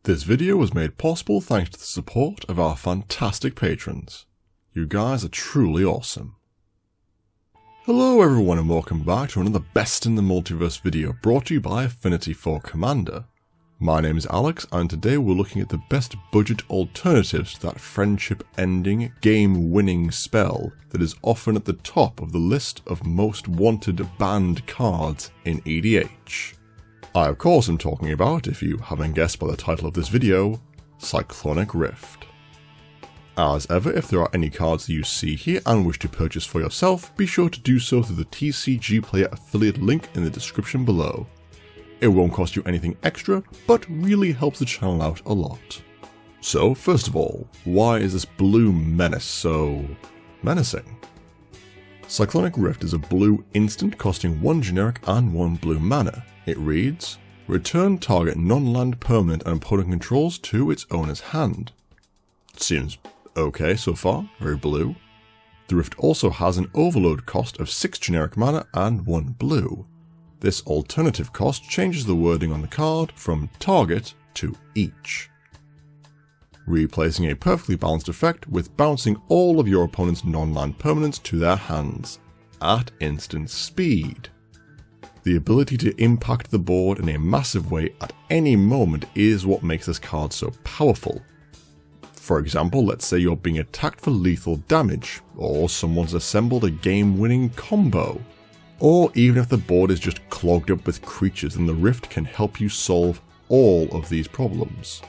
This video was made possible thanks to the support of our fantastic patrons. You guys are truly awesome. Hello everyone and welcome back to another Best in the Multiverse video brought to you by Affinity for Commander. My name is Alex and today we're looking at the best budget alternatives to that friendship-ending, game-winning spell that is often at the top of the list of most wanted banned cards in EDH. I of course am talking about, if you haven't guessed by the title of this video, Cyclonic Rift. As ever, if there are any cards that you see here and wish to purchase for yourself, be sure to do so through the TCG Player affiliate link in the description below. It won't cost you anything extra, but really helps the channel out a lot. So first of all, why is this blue menace so menacing? Cyclonic Rift is a blue instant costing 1 generic and 1 blue mana. It reads, return target non-land permanent and opponent controls to its owner's hand. Seems okay so far, very blue. The Rift also has an overload cost of 6 generic mana and 1 blue. This alternative cost changes the wording on the card from target to each, replacing a perfectly balanced effect with bouncing all of your opponent's non-land permanents to their hands at instant speed. The ability to impact the board in a massive way at any moment is what makes this card so powerful. For example, let's say you're being attacked for lethal damage, or someone's assembled a game-winning combo. Or even if the board is just clogged up with creatures, then the Rift can help you solve all of these problems.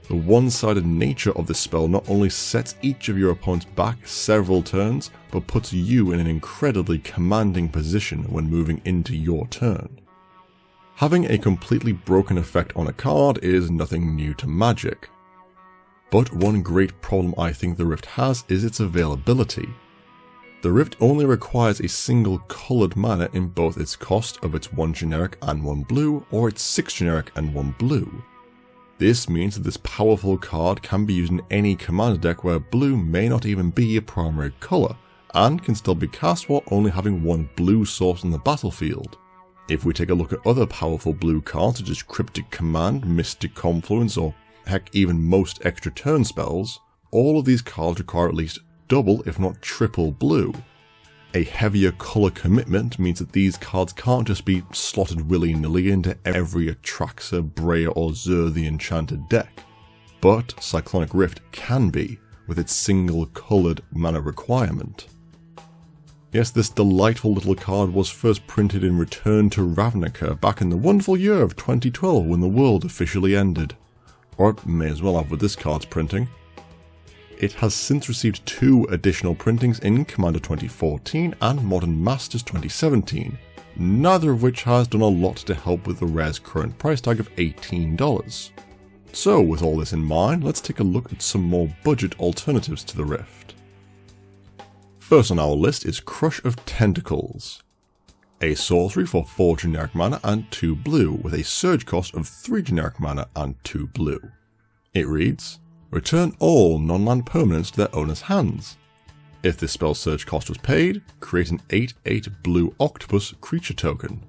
The one-sided nature of this spell not only sets each of your opponents back several turns, but puts you in an incredibly commanding position when moving into your turn. Having a completely broken effect on a card is nothing new to Magic. But one great problem I think the Rift has is its availability. The Rift only requires a single coloured mana in both its cost of its 1 generic and 1 blue, or its 6 generic and 1 blue. This means that this powerful card can be used in any commander deck where blue may not even be a primary colour, and can still be cast while only having 1 blue source on the battlefield. If we take a look at other powerful blue cards such as Cryptic Command, Mystic Confluence, or heck even most extra turn spells, all of these cards require at least double if not triple blue. A heavier colour commitment means that these cards can't just be slotted willy-nilly into every Atraxa, Breya or Zur the Enchanted deck, but Cyclonic Rift can be, with its single coloured mana requirement. Yes, this delightful little card was first printed in Return to Ravnica back in the wonderful year of 2012 when the world officially ended. Or it may as well have with this card's printing. It has since received 2 additional printings in Commander 2014 and Modern Masters 2017, neither of which has done a lot to help with the rare's current price tag of $18. So with all this in mind, let's take a look at some more budget alternatives to the Rift. First on our list is Crush of Tentacles, a sorcery for 4 generic mana and 2 blue with a surge cost of 3 generic mana and 2 blue. It reads, return all non-land permanents to their owner's hands. If this spell's surge cost was paid, create an 8/8 blue octopus creature token.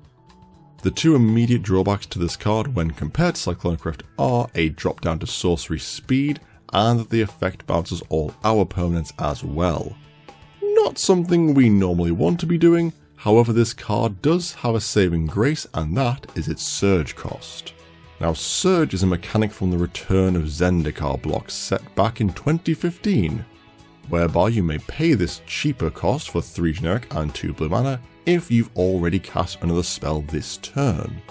The 2 immediate drawbacks to this card when compared to Cyclonic Rift are a drop down to sorcery speed and that the effect bounces all our permanents as well. Not something we normally want to be doing, however this card does have a saving grace and that is its surge cost. Now Surge is a mechanic from the Return of Zendikar block set back in 2015, whereby you may pay this cheaper cost for 3 generic and 2 blue mana if you've already cast another spell this turn.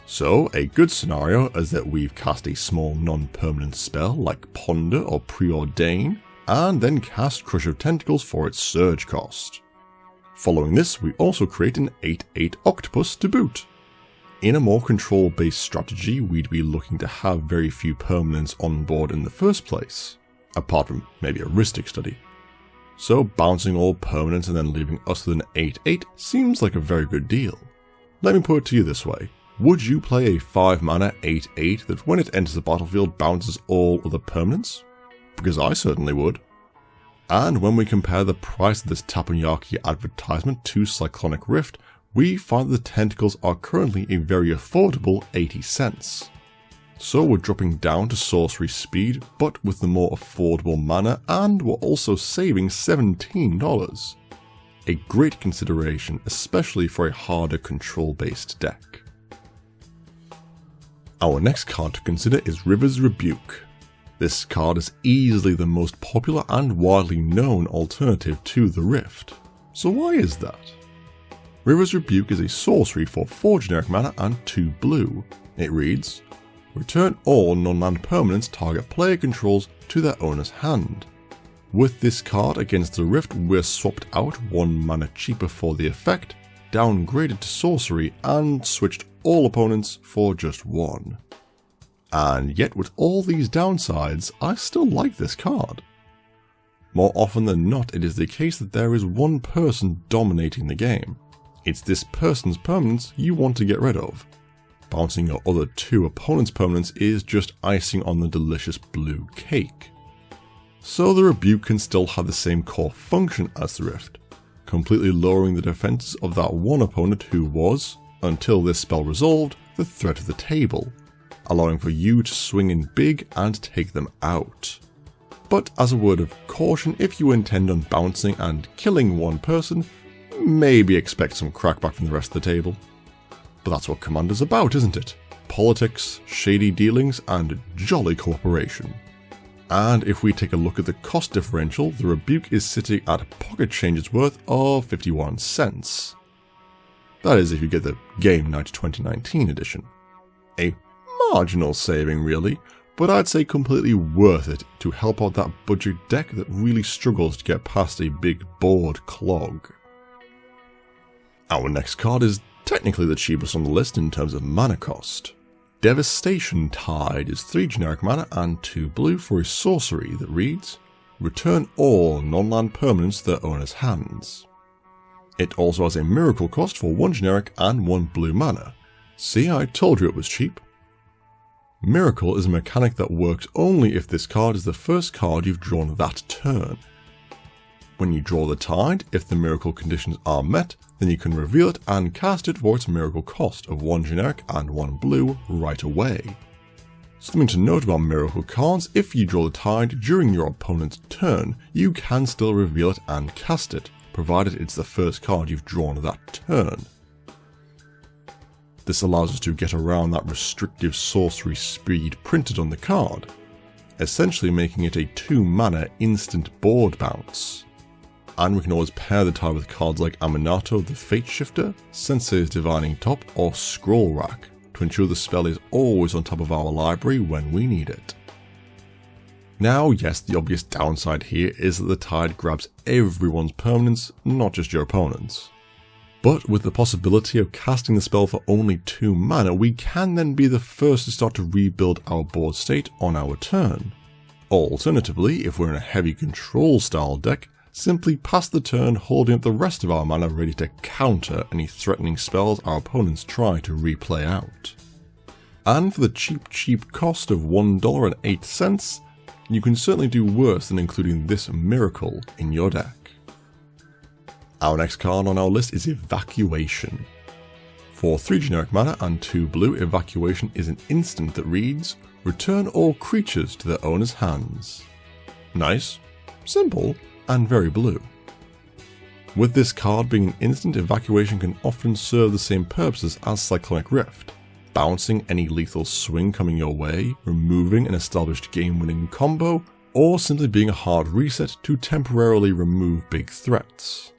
So a good scenario is that we've cast a small non-permanent spell like Ponder or Preordain, and then cast Crush of Tentacles for its surge cost. Following this, we also create an 8/8 octopus to boot. In a more control-based strategy, we'd be looking to have very few permanents on board in the first place, apart from maybe a Rhystic Study. So bouncing all permanents and then leaving us with an 8/8 seems like a very good deal. Let me put it to you this way, would you play a 5 mana 8/8 that when it enters the battlefield bounces all other permanents? Because I certainly would. And when we compare the price of this Tappanyaki advertisement to Cyclonic Rift, we find that the tentacles are currently a very affordable 80 cents. So we're dropping down to sorcery speed, but with the more affordable mana, and we're also saving $17. A great consideration, especially for a harder control-based deck. Our next card to consider is River's Rebuke. This card is easily the most popular and widely known alternative to the Rift. So why is that? River's Rebuke is a sorcery for 4 generic mana and 2 blue. It reads, return all non-land permanents target player controls to their owner's hand. With this card against the Rift, we're swapped out 1 mana cheaper for the effect, downgraded to sorcery, and switched all opponents for just 1. And yet with all these downsides, I still like this card. More often than not, it is the case that there is one person dominating the game. It's this person's permanents you want to get rid of. Bouncing your other 2 opponents' permanents is just icing on the delicious blue cake. So the Rebuke can still have the same core function as the Rift, completely lowering the defenses of that one opponent who was, until this spell resolved, the threat of the table, allowing for you to swing in big and take them out. But as a word of caution, if you intend on bouncing and killing one person, maybe expect some crackback from the rest of the table. But that's what Commander's about, isn't it? Politics, shady dealings, and jolly cooperation. And if we take a look at the cost differential, the Rebuke is sitting at pocket changes worth of 51 cents. That is if you get the Game Night 2019 edition. A marginal saving really, but I'd say completely worth it to help out that budget deck that really struggles to get past a big board clog. Our next card is technically the cheapest on the list in terms of mana cost. Devastation Tide is 3 generic mana and 2 blue for a sorcery that reads, return all non-land permanents to their owner's hands. It also has a miracle cost for 1 generic and 1 blue mana. See, I told you it was cheap. Miracle is a mechanic that works only if this card is the first card you've drawn that turn. When you draw the Tide, if the miracle conditions are met, then you can reveal it and cast it for its miracle cost of 1 generic and 1 blue right away. Something to note about miracle cards, if you draw the Tide during your opponent's turn, you can still reveal it and cast it, provided it's the first card you've drawn that turn. This allows us to get around that restrictive sorcery speed printed on the card, essentially making it a 2 mana instant board bounce. And we can always pair the Tide with cards like Aminato the Fate Shifter, Sensei's Divining Top, or Scroll Rack to ensure the spell is always on top of our library when we need it. Now, yes, the obvious downside here is that the Tide grabs everyone's permanents, not just your opponent's. But with the possibility of casting the spell for only 2 mana, we can then be the first to start to rebuild our board state on our turn. Alternatively, if we're in a heavy control style deck, simply pass the turn holding up the rest of our mana ready to counter any threatening spells our opponents try to replay out. And for the cheap cost of $1.08, you can certainly do worse than including this miracle in your deck. Our next card on our list is Evacuation. For 3 generic mana and 2 blue, Evacuation is an instant that reads, return all creatures to their owner's hands. Nice, simple, and very blue. With this card being an instant, Evacuation can often serve the same purposes as Cyclonic Rift, bouncing any lethal swing coming your way, removing an established game-winning combo, or simply being a hard reset to temporarily remove big threats.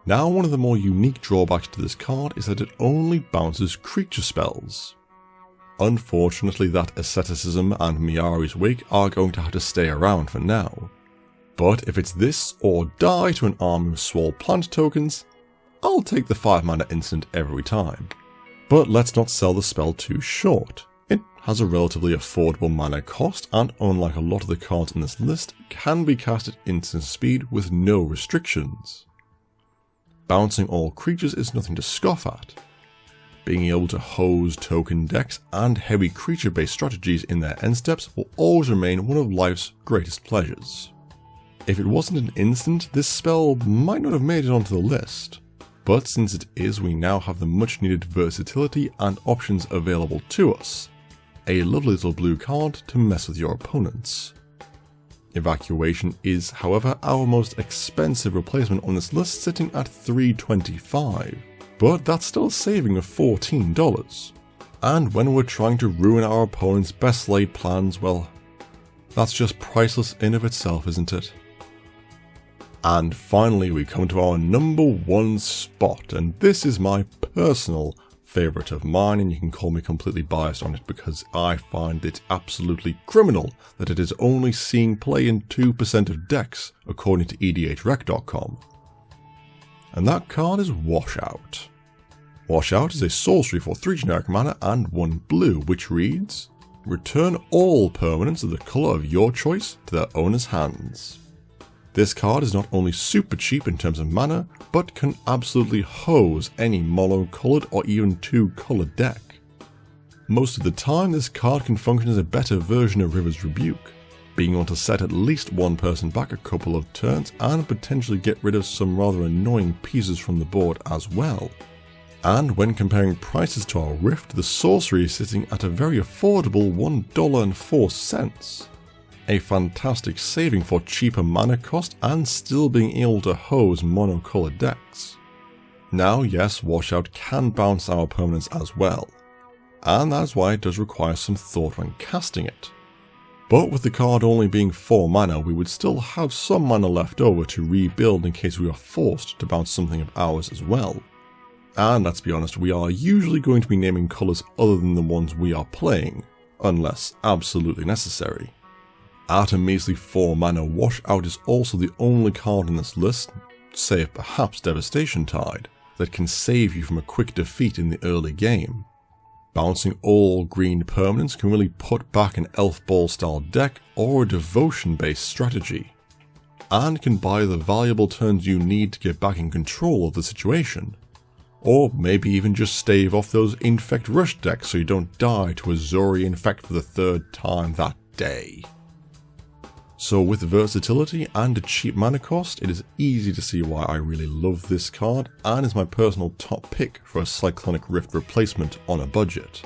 Now, one of the more unique drawbacks to this card is that it only bounces creature spells. Unfortunately, that Asceticism and Miari's Wake are going to have to stay around for now. But if it's this or die to an army of Swole plant tokens, I'll take the 5 mana instant every time. But let's not sell the spell too short. It has a relatively affordable mana cost, and unlike a lot of the cards in this list, can be cast at instant speed with no restrictions. Bouncing all creatures is nothing to scoff at. Being able to hose token decks and heavy creature based strategies in their end steps will always remain one of life's greatest pleasures. If it wasn't an instant, this spell might not have made it onto the list, but since it is, we now have the much needed versatility and options available to us. a lovely little blue card to mess with your opponents. Evacuation is, however, our most expensive replacement on this list, sitting at $3.25, but that's still a saving of $14. And when we're trying to ruin our opponent's best laid plans, well, that's just priceless in of itself, isn't it? And finally we come to our number one spot, and this is my personal favourite of mine, and you can call me completely biased on it because I find it absolutely criminal that it is only seeing play in 2% of decks according to EDHREC.com. And that card is Washout. Washout is a sorcery for 3 generic mana and 1 blue, which reads, return all permanents of the colour of your choice to their owner's hands. This card is not only super cheap in terms of mana, but can absolutely hose any mono-coloured or even 2-colour deck. Most of the time this card can function as a better version of River's Rebuke, being able to set at least one person back a couple of turns and potentially get rid of some rather annoying pieces from the board as well. And when comparing prices to our Rift, the sorcery is sitting at a very affordable $1.04. A fantastic saving for cheaper mana cost and still being able to hose mono-colored decks. Now yes, Washout can bounce our permanents as well, and that's why it does require some thought when casting it. But with the card only being 4 mana, we would still have some mana left over to rebuild in case we are forced to bounce something of ours as well. And let's be honest, we are usually going to be naming colours other than the ones we are playing, unless absolutely necessary. At a measly 4 mana, Washout is also the only card in this list, save perhaps Devastation Tide, that can save you from a quick defeat in the early game. Bouncing all green permanents can really put back an Elf Ball style deck or a devotion based strategy, and can buy the valuable turns you need to get back in control of the situation. Or maybe even just stave off those Infect Rush decks so you don't die to a Zori Infect for the 3rd time that day. So with versatility and a cheap mana cost, it is easy to see why I really love this card and is my personal top pick for a Cyclonic Rift replacement on a budget.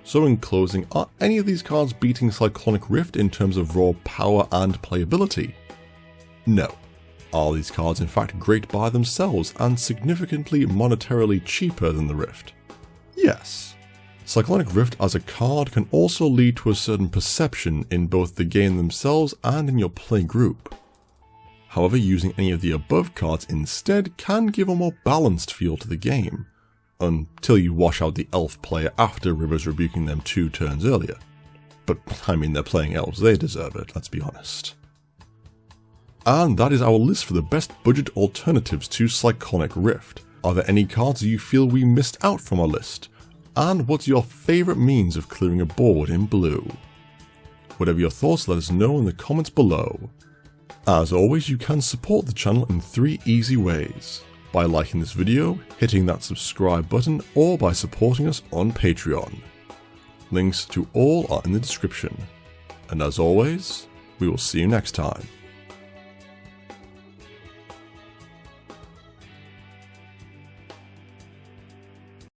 So in closing, are any of these cards beating Cyclonic Rift in terms of raw power and playability? No. Are these cards in fact great by themselves and significantly monetarily cheaper than the Rift? Yes. Cyclonic Rift as a card can also lead to a certain perception in both the game themselves and in your play group. However, using any of the above cards instead can give a more balanced feel to the game, until you wash out the elf player after River's rebuking them 2 turns earlier. But I mean, they're playing elves, they deserve it, let's be honest. And that is our list for the best budget alternatives to Cyclonic Rift. Are there any cards you feel we missed out from our list? And what's your favourite means of clearing a board in blue? Whatever your thoughts, let us know in the comments below. As always, you can support the channel in 3 easy ways: by liking this video, hitting that subscribe button, or by supporting us on Patreon. Links to all are in the description. And as always, we will see you next time.